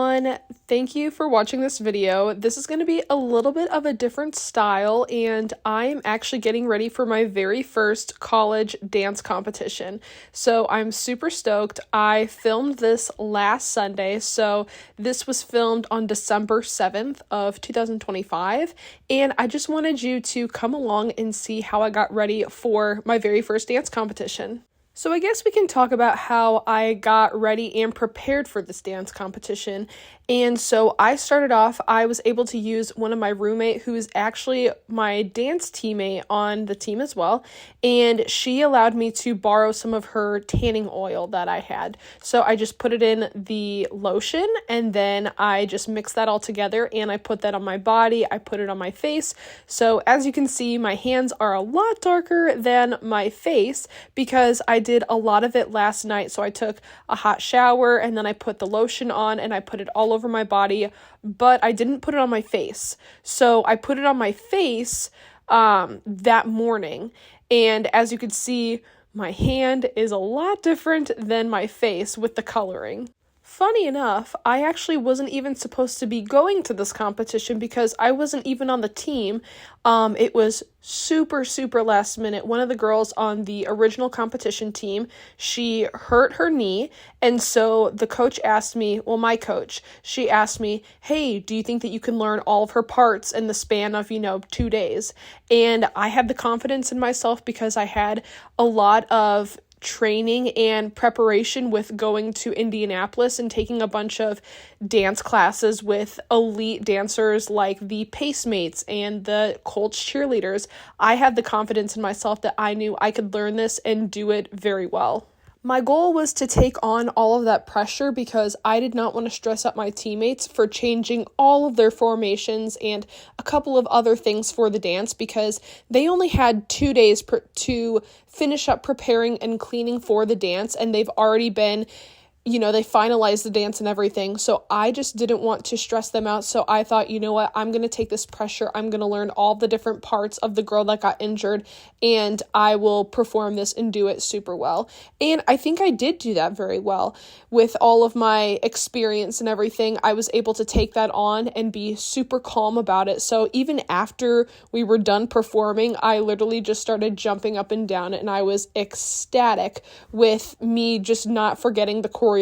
everyone. Thank you for watching this video. This is going to be a little bit of a different style, and I'm actually getting ready for my very first college dance competition. So I'm super stoked. I filmed this last Sunday, so this was filmed on December 7th of 2025, and I just wanted you to come along and see how I got ready for my very first dance competition. So I guess we can talk about how I got ready and prepared for this dance competition. And so I started off, I was able to use one of my roommate who is actually my dance teammate on the team as well. And she allowed me to borrow some of her tanning oil that I had. So I just put it in the lotion and then I just mixed that all together and I put that on my body. I put it on my face. So as you can see, my hands are a lot darker than my face because I did a lot of it last night. So I took a hot shower and then I put the lotion on and I put it all over my body, but I didn't put it on my face. So I put it on my face that morning. And as you can see, my hand is a lot different than my face with the coloring. Funny enough, I actually wasn't even supposed to be going to this competition because I wasn't even on the team. It was super last minute. One of the girls on the original competition team, she hurt her knee, and so the coach asked me, my coach, she asked me, hey, do you think that you can learn all of her parts in the span of, 2 days? And I had the confidence in myself because I had a lot of training and preparation with going to Indianapolis and taking a bunch of dance classes with elite dancers like the Pacemates and the Colts cheerleaders. I had the confidence in myself that I knew I could learn this and do it very well. My goal was to take on all of that pressure because I did not want to stress out my teammates for changing all of their formations and a couple of other things for the dance because they only had 2 days to finish up preparing and cleaning for the dance, and they've already been they finalized the dance and everything. So I just didn't want to stress them out. So I thought, you know what, I'm going to take this pressure. I'm going to learn all the different parts of the girl that got injured and I will perform this and do it super well. And I think I did do that very well. With all of my experience and everything, I was able to take that on and be super calm about it. So even after we were done performing, I literally just started jumping up and down and I was ecstatic with me just not forgetting the choreography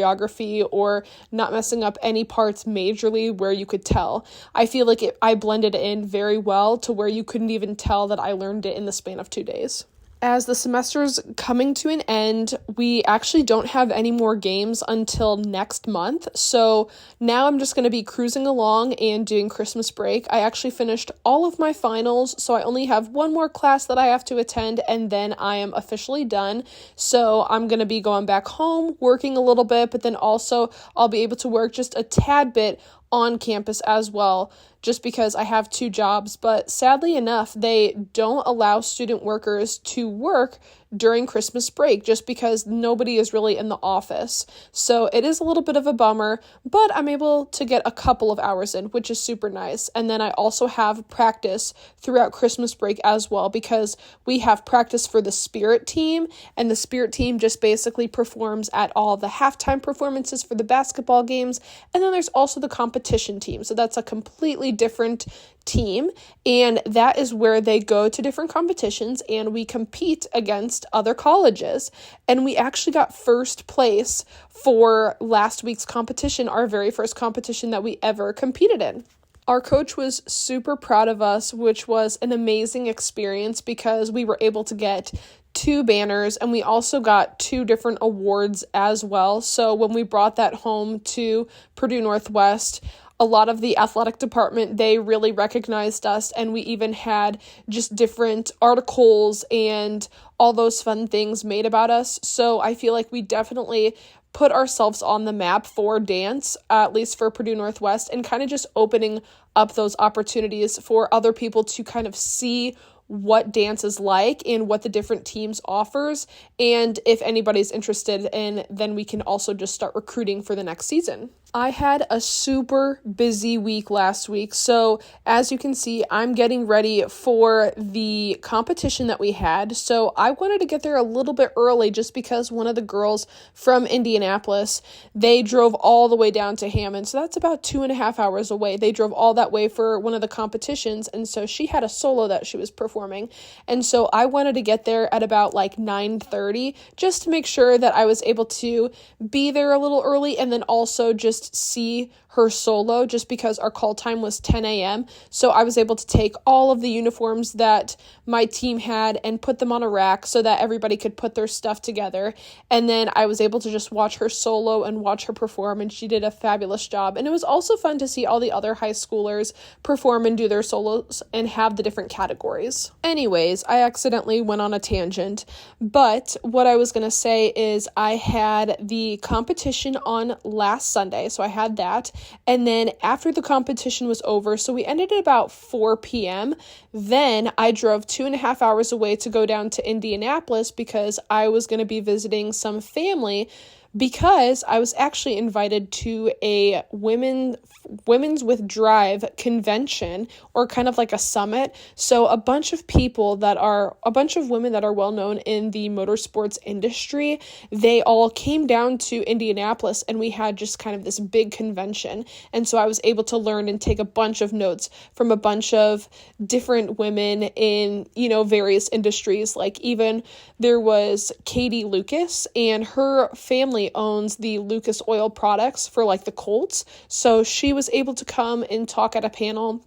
or not messing up any parts majorly where you could tell. I feel like I blended it in very well to where you couldn't even tell that I learned it in the span of 2 days. As the semester's coming to an end, we actually don't have any more games until next month. So now I'm just going to be cruising along and doing Christmas break. I actually finished all of my finals, so I only have one more class that I have to attend, and then I am officially done. So I'm going to be going back home, working a little bit, but then also I'll be able to work just a tad bit on campus as well, just because I have 2 jobs. But sadly enough, they don't allow student workers to work during Christmas break just because nobody is really in the office. So it is a little bit of a bummer, but I'm able to get a couple of hours in, which is super nice. And then I also have practice throughout Christmas break as well because we have practice for the spirit team, and the spirit team just basically performs at all the halftime performances for the basketball games. And then there's also the competition team. So that's a completely different team, and that is where they go to different competitions and we compete against other colleges. And we actually got first place for last week's competition, our very first competition that we ever competed in. Our coach was super proud of us, which was an amazing experience because we were able to get 2 banners and we also got 2 different awards as well. So when we brought that home to Purdue Northwest, a lot of the athletic department, they really recognized us, and we even had just different articles and all those fun things made about us. So I feel like we definitely put ourselves on the map for dance, at least for Purdue Northwest, and kind of just opening up those opportunities for other people to kind of see what dance is like and what the different teams offers. And if anybody's interested in, then we can also just start recruiting for the next season. I had a super busy week last week. So as you can see, I'm getting ready for the competition that we had. So I wanted to get there a little bit early just because one of the girls from Indianapolis, they drove all the way down to Hammond. So that's about 2.5 hours away. They drove all that way for one of the competitions. And so she had a solo that she was performing. And so I wanted to get there at about like 9:30 just to make sure that I was able to be there a little early and then also just see her solo just because our call time was 10 a.m. So I was able to take all of the uniforms that my team had and put them on a rack so that everybody could put their stuff together. And then I was able to just watch her solo and watch her perform, and she did a fabulous job. And it was also fun to see all the other high schoolers perform and do their solos and have the different categories. Anyways, I accidentally went on a tangent, but what I was going to say is I had the competition on last Sunday, so I had that. And then after the competition was over, so we ended at about 4 p.m., then I drove 2.5 hours away to go down to Indianapolis because I was going to be visiting some family, because I was actually invited to a Women's with Drive convention, or kind of like a summit. So a bunch of women that are well known in the motorsports industry, they all came down to Indianapolis, and we had just kind of this big convention. And so I was able to learn and take a bunch of notes from a bunch of different women in, various industries. Like even there was Katie Lucas, and her family owns the Lucas Oil products for like the Colts. So she was able to come and talk at a panel.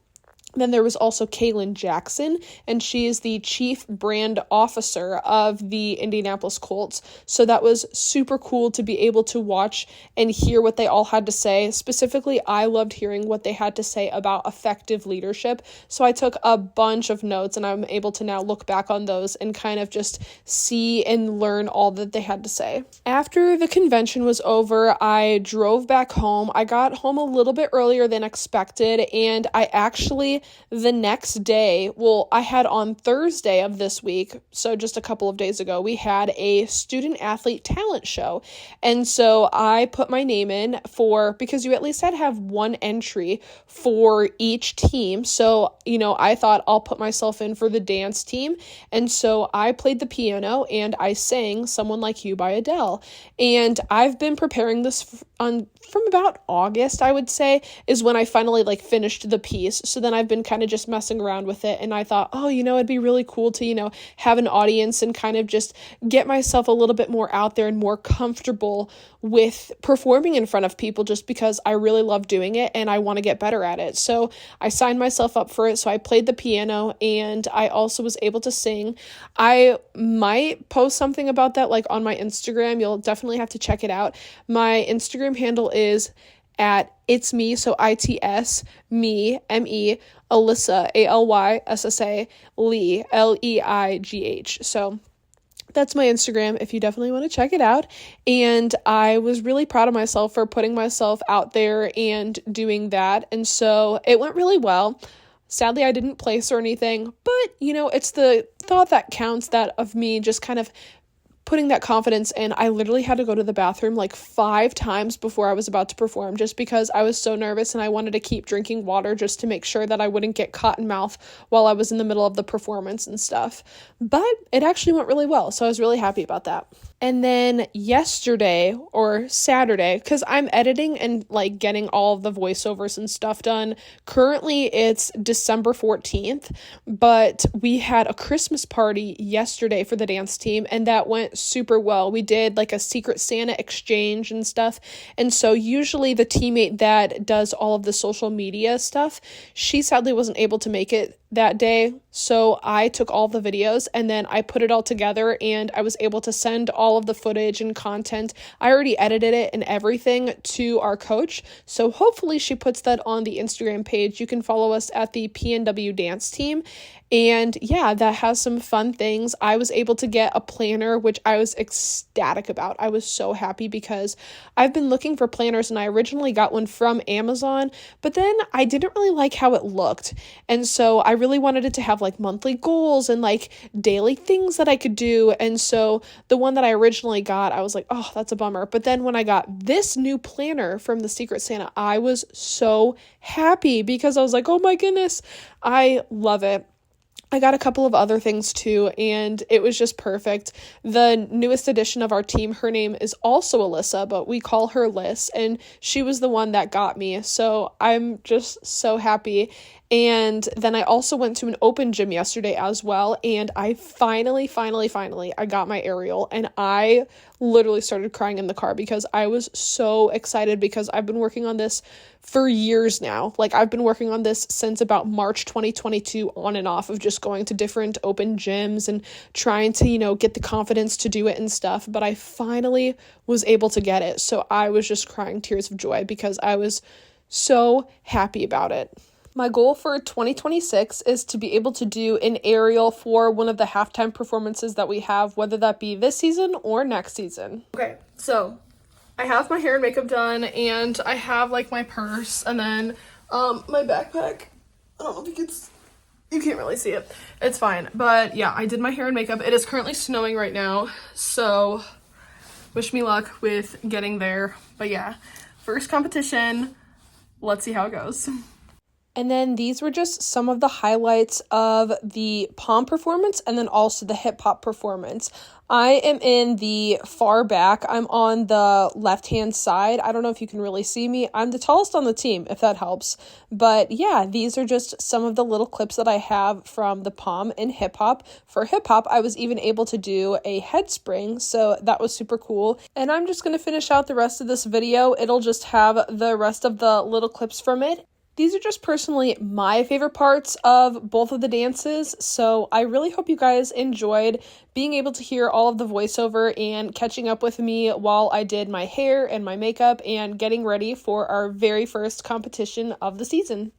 Then there was also Kaylin Jackson, and she is the chief brand officer of the Indianapolis Colts. So that was super cool to be able to watch and hear what they all had to say. Specifically, I loved hearing what they had to say about effective leadership. So I took a bunch of notes, and I'm able to now look back on those and kind of just see and learn all that they had to say. After the convention was over, I drove back home. I got home a little bit earlier than expected, and I actually the next day, I had on Thursday of this week, so just a couple of days ago, we had a student athlete talent show. And so I put my name in because you at least had to have one entry for each team. So, I thought I'll put myself in for the dance team. And so I played the piano and I sang Someone Like You by Adele. And I've been preparing this from about August, I would say, is when I finally finished the piece. So then I've been kind of just messing around with it, and I thought, it'd be really cool to, have an audience and kind of just get myself a little bit more out there and more comfortable with performing in front of people, just because I really love doing it and I want to get better at it. So I signed myself up for it. So I played the piano, and I also was able to sing. I might post something about that on my Instagram. You'll definitely have to check it out. My Instagram handle is at It's Me, so ITS, me, ME, Alyssa, ALYSSA, Lee, LEIGH. So that's my Instagram if you definitely want to check it out. And I was really proud of myself for putting myself out there and doing that. And so it went really well. Sadly, I didn't place or anything, but it's the thought that counts, that of me just kind of putting that confidence in. I literally had to go to the bathroom 5 times before I was about to perform, just because I was so nervous, and I wanted to keep drinking water just to make sure that I wouldn't get cotton mouth while I was in the middle of the performance and stuff. But it actually went really well, so I was really happy about that. And then yesterday or Saturday, because I'm editing and getting all of the voiceovers and stuff done. Currently it's December 14th, but we had a Christmas party yesterday for the dance team, and that went super well. We did a Secret Santa exchange and stuff. And so usually the teammate that does all of the social media stuff, she sadly wasn't able to make it that day. So I took all the videos and then I put it all together, and I was able to send all all of the footage and content. I already edited it and everything to our coach, so hopefully she puts that on the Instagram page. You can follow us at the PNW Dance Team. And yeah, that has some fun things. I was able to get a planner, which I was ecstatic about. I was so happy because I've been looking for planners and I originally got one from Amazon, but then I didn't really like how it looked. And so I really wanted it to have like monthly goals and like daily things that I could do. And so the one that I originally got, I was like, oh, that's a bummer. But then when I got this new planner from the Secret Santa, I was so happy because I was like, oh my goodness, I love it. I got a couple of other things too, and it was just perfect. The newest addition of our team, her name is also Alyssa, but we call her Liz, and she was the one that got me. So I'm just so happy. And then I also went to an open gym yesterday as well, and I finally, I got my aerial, and I literally started crying in the car because I was so excited because I've been working on this for years now. Like, I've been working on this since about March 2022 on and off of just going to different open gyms and trying to, get the confidence to do it and stuff, but I finally was able to get it. So I was just crying tears of joy because I was so happy about it. My goal for 2026 is to be able to do an aerial for one of the halftime performances that we have, whether that be this season or next season. Okay, so I have my hair and makeup done, and I have like my purse, and then my backpack. I don't know if you can't really see it. It's fine, but yeah, I did my hair and makeup. It is currently snowing right now, so wish me luck with getting there. But yeah, first competition, let's see how it goes. And then these were just some of the highlights of the pom performance and then also the hip hop performance. I am in the far back. I'm on the left-hand side. I don't know if you can really see me. I'm the tallest on the team, if that helps. But yeah, these are just some of the little clips that I have from the pom and hip hop. For hip hop, I was even able to do a head spring, so that was super cool. And I'm just going to finish out the rest of this video. It'll just have the rest of the little clips from it. These are just personally my favorite parts of both of the dances, so I really hope you guys enjoyed being able to hear all of the voiceover and catching up with me while I did my hair and my makeup and getting ready for our very first competition of the season.